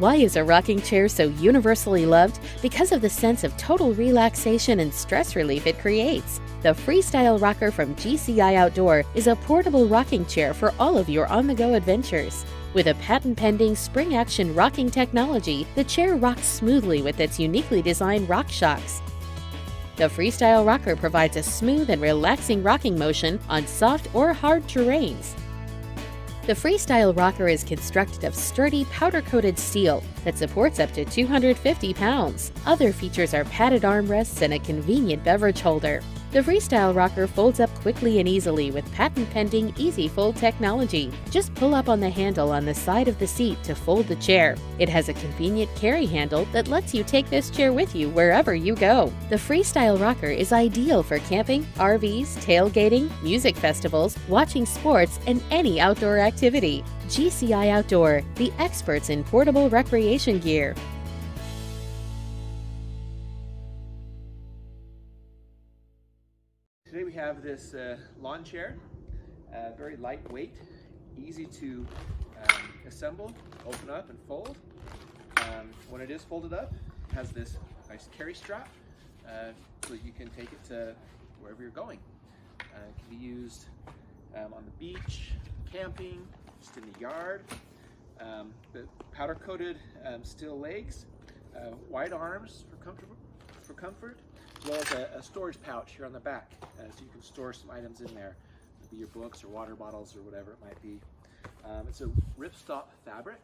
Why is a rocking chair so universally loved? Because of the sense of total relaxation and stress relief it creates. The Freestyle rocker from GCI Outdoor is a portable rocking chair for all of your on-the-go adventures. With a patent-pending spring-action rocking technology, the chair rocks smoothly with its uniquely designed rock shocks. The Freestyle rocker provides a smooth and relaxing rocking motion on soft or hard terrains. The Freestyle rocker is constructed of sturdy powder-coated steel that supports up to 250 pounds. Other features are padded armrests and a convenient beverage holder. The Freestyle rocker folds up quickly and easily with patent-pending Easy Fold technology. Just pull up on the handle on the side of the seat to fold the chair. It has a convenient carry handle that lets you take this chair with you wherever you go. The Freestyle rocker is ideal for camping, RVs, tailgating, music festivals, watching sports, and any outdoor activity. GCI Outdoor, the experts in portable recreation gear. Today we have this lawn chair, very lightweight, easy to assemble, open up and fold. When it is folded up, it has this nice carry strap so you can take it to wherever you're going. It can be used on the beach, camping, just in the yard. The powder-coated steel legs, wide arms for comfort, as well as a storage pouch here on the back, so you can store some items in there. It'll be your books or water bottles or whatever it might be. It's a ripstop fabric,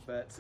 but